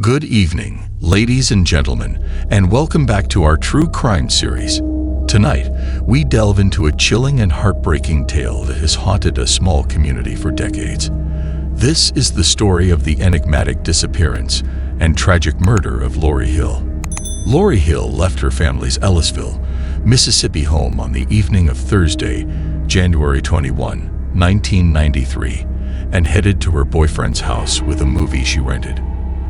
Good evening, ladies and gentlemen, and welcome back to our True Crime series. Tonight, we delve into a chilling and heartbreaking tale that has haunted a small community for decades. This is the story of the enigmatic disappearance and tragic murder of Lori Hill. Lori Hill left her family's Ellisville, Mississippi home on the evening of Thursday, January 21, 1993, and headed to her boyfriend's house with a movie she rented.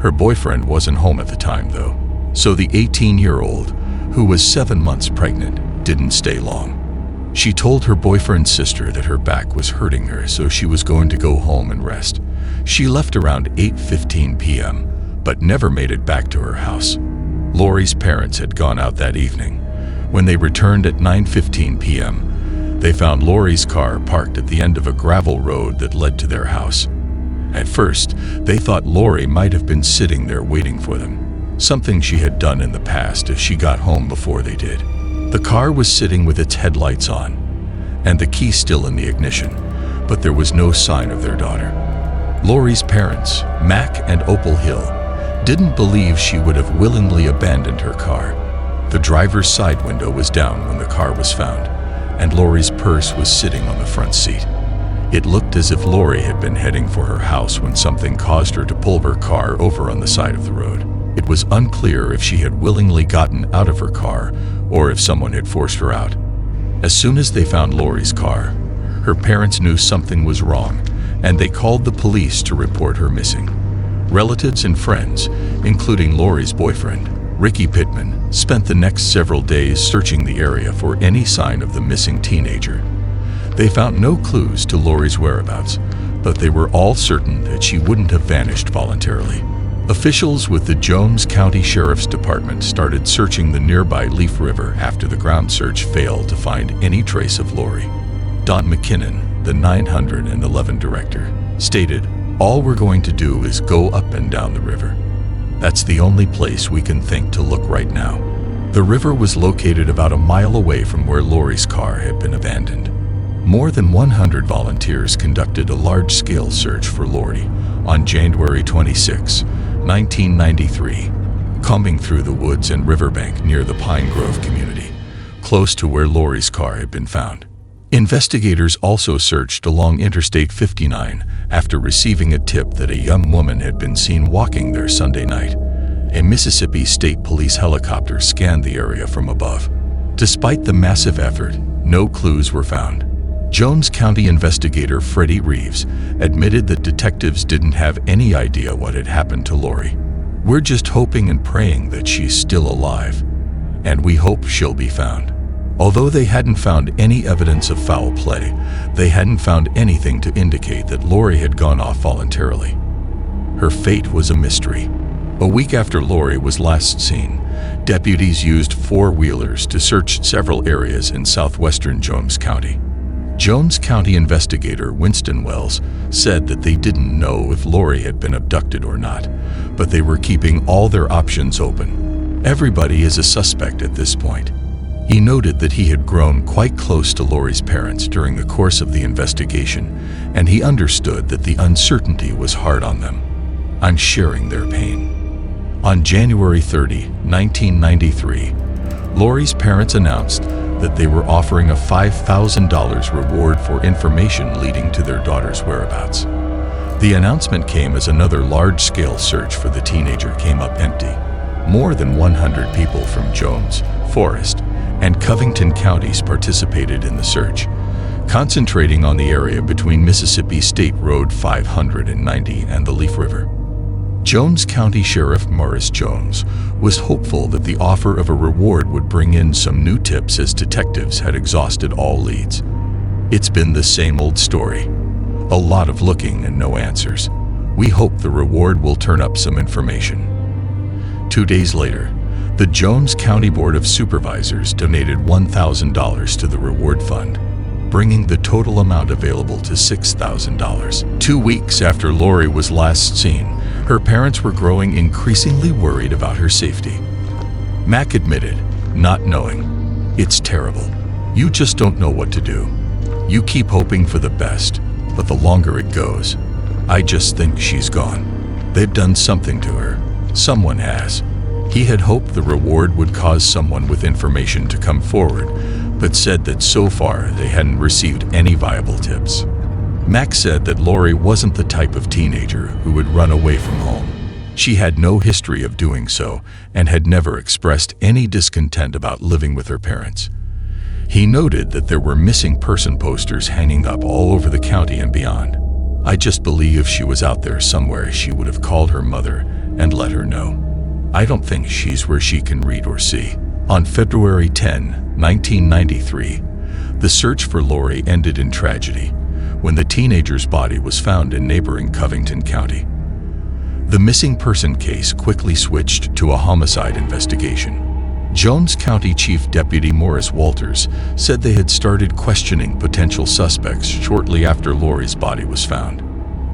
Her boyfriend wasn't home at the time, though, so the 18-year-old, who was 7 months pregnant, didn't stay long. She told her boyfriend's sister that her back was hurting her, so she was going to go home and rest. She left around 8:15 p.m., but never made it back to her house. Lori's parents had gone out that evening. When they returned at 9:15 p.m., they found Lori's car parked at the end of a gravel road that led to their house. At first, they thought Lori might have been sitting there waiting for them, something she had done in the past as she got home before they did. The car was sitting with its headlights on, and the key still in the ignition, but there was no sign of their daughter. Lori's parents, Mac and Opal Hill, didn't believe she would have willingly abandoned her car. The driver's side window was down when the car was found, and Lori's purse was sitting on the front seat. It looked as if Lori had been heading for her house when something caused her to pull her car over on the side of the road. It was unclear if she had willingly gotten out of her car or if someone had forced her out. As soon as they found Lori's car, her parents knew something was wrong, and they called the police to report her missing. Relatives and friends, including Lori's boyfriend, Ricky Pittman, spent the next several days searching the area for any sign of the missing teenager. They found no clues to Lori's whereabouts, but they were all certain that she wouldn't have vanished voluntarily. Officials with the Jones County Sheriff's Department started searching the nearby Leaf River after the ground search failed to find any trace of Lori. Don McKinnon, the 911 director, stated, "All we're going to do is go up and down the river. That's the only place we can think to look right now." The river was located about a mile away from where Lori's car had been abandoned. More than 100 volunteers conducted a large-scale search for Lori on January 26, 1993, combing through the woods and riverbank near the Pine Grove community, close to where Lori's car had been found. Investigators also searched along Interstate 59 after receiving a tip that a young woman had been seen walking there Sunday night. A Mississippi State Police helicopter scanned the area from above. Despite the massive effort, no clues were found. Jones County investigator Freddie Reeves admitted that detectives didn't have any idea what had happened to Lori. "We're just hoping and praying that she's still alive, and we hope she'll be found." Although they hadn't found any evidence of foul play, they hadn't found anything to indicate that Lori had gone off voluntarily. Her fate was a mystery. A week after Lori was last seen, deputies used four-wheelers to search several areas in southwestern Jones County. Jones County investigator Winston Wells said that they didn't know if Lori had been abducted or not, but they were keeping all their options open. Everybody is a suspect at this point. He noted that he had grown quite close to Lori's parents during the course of the investigation, and he understood that the uncertainty was hard on them. "I'm sharing their pain." On January 30, 1993, Lori's parents announced that they were offering a $5,000 reward for information leading to their daughter's whereabouts. The announcement came as another large-scale search for the teenager came up empty. More than 100 people from Jones, Forest, and Covington counties participated in the search, concentrating on the area between Mississippi State Road 590 and the Leaf River. Jones County Sheriff Morris Jones was hopeful that the offer of a reward would bring in some new tips as detectives had exhausted all leads. "It's been the same old story. A lot of looking and no answers. We hope the reward will turn up some information." 2 days later, the Jones County Board of Supervisors donated $1,000 to the reward fund, bringing the total amount available to $6,000. 2 weeks after Lori was last seen, her parents were growing increasingly worried about her safety. Mac admitted, not knowing, "It's terrible. You just don't know what to do. You keep hoping for the best, but the longer it goes, I just think she's gone. They've done something to her. Someone has. He had hoped the reward would cause someone with information to come forward, but said that so far they hadn't received any viable tips. Max said that Lori wasn't the type of teenager who would run away from home. She had no history of doing so and had never expressed any discontent about living with her parents. He noted that there were missing person posters hanging up all over the county and beyond. I just believe if she was out there somewhere, she would have called her mother and let her know. I don't think she's where she can read or see. On February 10, 1993, the search for Lori ended in tragedy when the teenager's body was found in neighboring Covington County. The missing person case quickly switched to a homicide investigation. Jones County Chief Deputy Morris Walters said they had started questioning potential suspects shortly after Lori's body was found.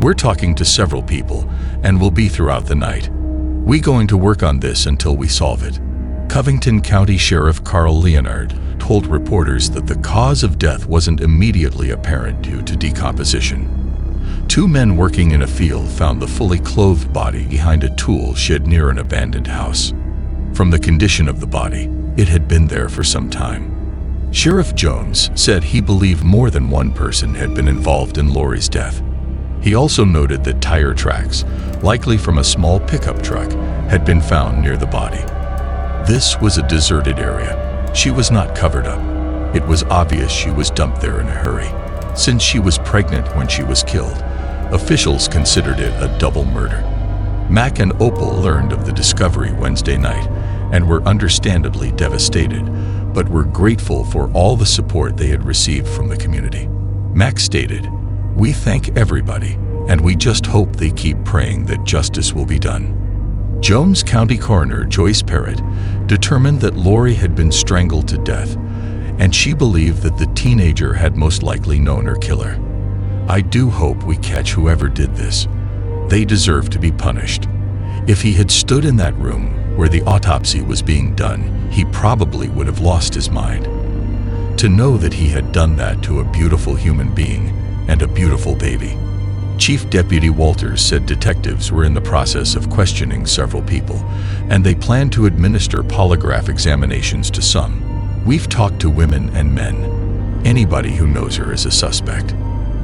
"We're talking to several people and will be throughout the night. We going to work on this until we solve it." Covington County Sheriff Carl Leonard told reporters that the cause of death wasn't immediately apparent due to decomposition. Two men working in a field found the fully clothed body behind a tool shed near an abandoned house. From the condition of the body, it had been there for some time. Sheriff Jones said he believed more than one person had been involved in Lori's death. He also noted that tire tracks, likely from a small pickup truck, had been found near the body. This was a deserted area. She was not covered up. It was obvious she was dumped there in a hurry. Since she was pregnant when she was killed, officials considered it a double murder. Mac and Opal learned of the discovery Wednesday night and were understandably devastated, but were grateful for all the support they had received from the community. Mac stated, "We thank everybody, and we just hope they keep praying that justice will be done." Jones County Coroner Joyce Parrott determined that Lori had been strangled to death, and she believed that the teenager had most likely known her killer. "I do hope we catch whoever did this. They deserve to be punished. If he had stood in that room where the autopsy was being done, he probably would have lost his mind. To know that he had done that to a beautiful human being and a beautiful baby." Chief Deputy Walters said detectives were in the process of questioning several people, and they plan to administer polygraph examinations to some. "We've talked to women and men. Anybody who knows her is a suspect."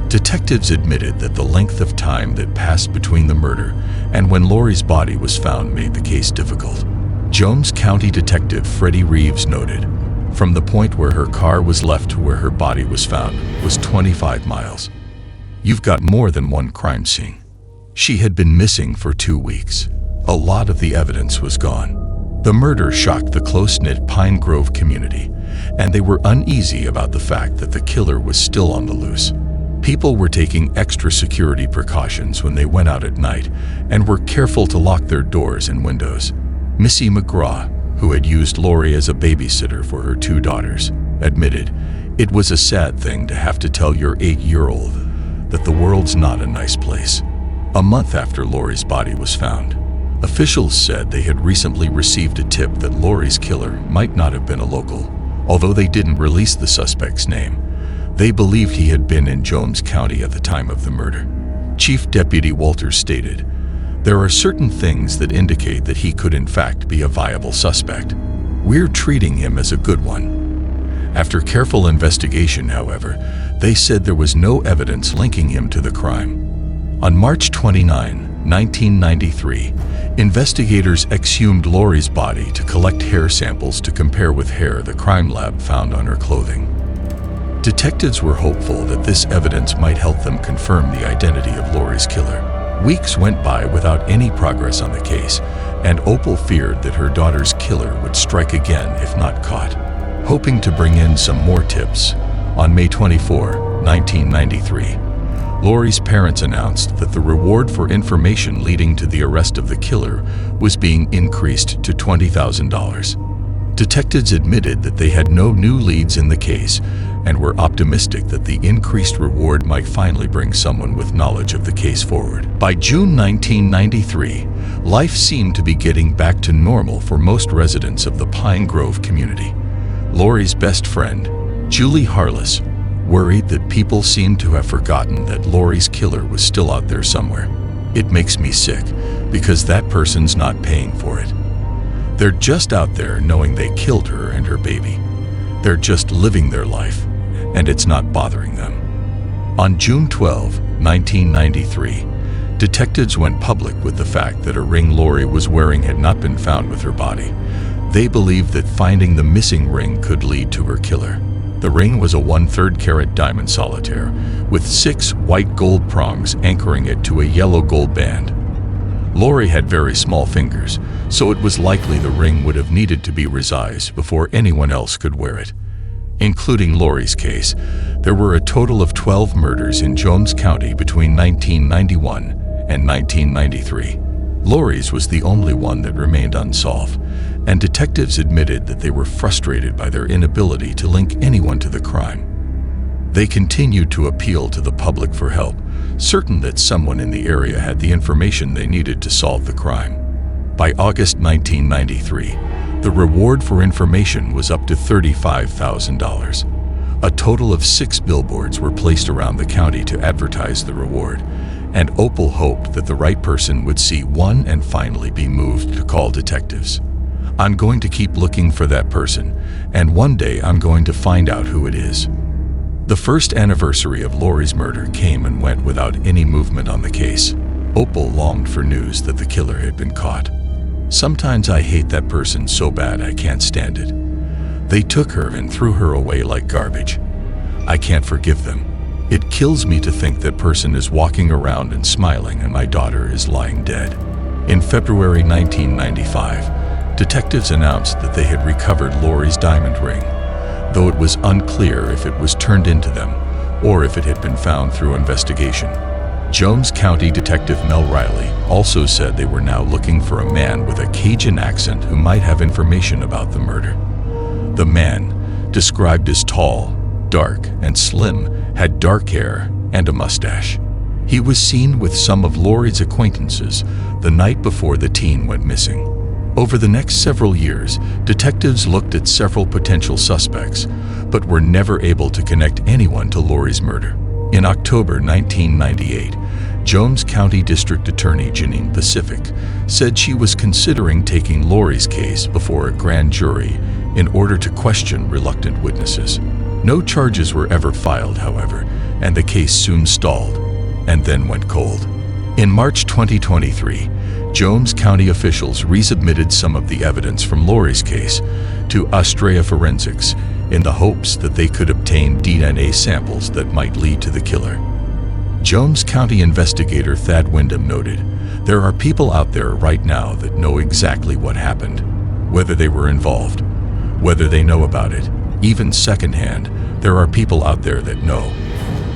Detectives admitted that the length of time that passed between the murder and when Lori's body was found made the case difficult. Jones County Detective Freddie Reeves noted, "From the point where her car was left to where her body was found was 25 miles. You've got more than one crime scene." She had been missing for 2 weeks. A lot of the evidence was gone. The murder shocked the close-knit Pine Grove community, and they were uneasy about the fact that the killer was still on the loose. People were taking extra security precautions when they went out at night and were careful to lock their doors and windows. Missy McGraw, who had used Lori as a babysitter for her 2 daughters, admitted, "It was a sad thing to have to tell your 8-year-old that the world's not a nice place." A month after Lori's body was found, officials said they had recently received a tip that Lori's killer might not have been a local. Although they didn't release the suspect's name, they believed he had been in Jones County at the time of the murder. Chief Deputy Walters stated, "There are certain things that indicate that he could in fact be a viable suspect. We're treating him as a good one." After careful investigation, however, they said there was no evidence linking him to the crime. On March 29, 1993, investigators exhumed Lori's body to collect hair samples to compare with hair the crime lab found on her clothing. Detectives were hopeful that this evidence might help them confirm the identity of Lori's killer. Weeks went by without any progress on the case, and Opal feared that her daughter's killer would strike again if not caught. Hoping to bring in some more tips, on May 24, 1993, Lori's parents announced that the reward for information leading to the arrest of the killer was being increased to $20,000. Detectives admitted that they had no new leads in the case and were optimistic that the increased reward might finally bring someone with knowledge of the case forward. By June 1993, life seemed to be getting back to normal for most residents of the Pine Grove community. Lori's best friend, Julie Harless, worried that people seemed to have forgotten that Lori's killer was still out there somewhere. It makes me sick because that person's not paying for it. They're just out there knowing they killed her and her baby. They're just living their life, and it's not bothering them. On June 12, 1993, detectives went public with the fact that a ring Lori was wearing had not been found with her body. They believed that finding the missing ring could lead to her killer. The ring was a 1/3 carat diamond solitaire with 6 white gold prongs anchoring it to a yellow gold band. Lori had very small fingers, so it was likely the ring would have needed to be resized before anyone else could wear it. Including Lori's case, there were a total of 12 murders in Jones County between 1991 and 1993. Lori's was the only one that remained unsolved, and detectives admitted that they were frustrated by their inability to link anyone to the crime. They continued to appeal to the public for help, certain that someone in the area had the information they needed to solve the crime. By August 1993, the reward for information was up to $35,000. A total of 6 billboards were placed around the county to advertise the reward, and Opal hoped that the right person would see one and finally be moved to call detectives. "I'm going to keep looking for that person, and one day I'm going to find out who it is." The first anniversary of Lori's murder came and went without any movement on the case. Opal longed for news that the killer had been caught. "Sometimes I hate that person so bad I can't stand it. They took her and threw her away like garbage. I can't forgive them. It kills me to think that person is walking around and smiling and my daughter is lying dead." In February 1995, detectives announced that they had recovered Lori's diamond ring, though it was unclear if it was turned into them or if it had been found through investigation. Jones County Detective Mel Riley also said they were now looking for a man with a Cajun accent who might have information about the murder. The man, described as tall, dark, and slim, had dark hair and a mustache. He was seen with some of Lori's acquaintances the night before the teen went missing. Over the next several years, detectives looked at several potential suspects, but were never able to connect anyone to Lori's murder. In October 1998, Jones County District Attorney Janine Pacific said she was considering taking Lori's case before a grand jury in order to question reluctant witnesses. No charges were ever filed, however, and the case soon stalled and then went cold. In March 2023, Jones County officials resubmitted some of the evidence from Lori's case to Australia Forensics in the hopes that they could obtain DNA samples that might lead to the killer. Jones County investigator Thad Wyndham noted, "There are people out there right now that know exactly what happened, whether they were involved, whether they know about it, even secondhand. There are people out there that know.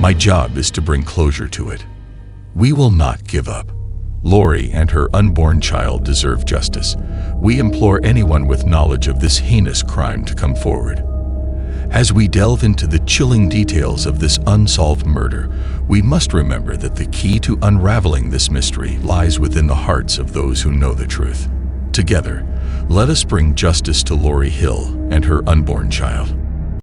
My job is to bring closure to it. We will not give up. Lori and her unborn child deserve justice. We implore anyone with knowledge of this heinous crime to come forward." As we delve into the chilling details of this unsolved murder, we must remember that the key to unraveling this mystery lies within the hearts of those who know the truth. Together, let us bring justice to Lori Hill and her unborn child.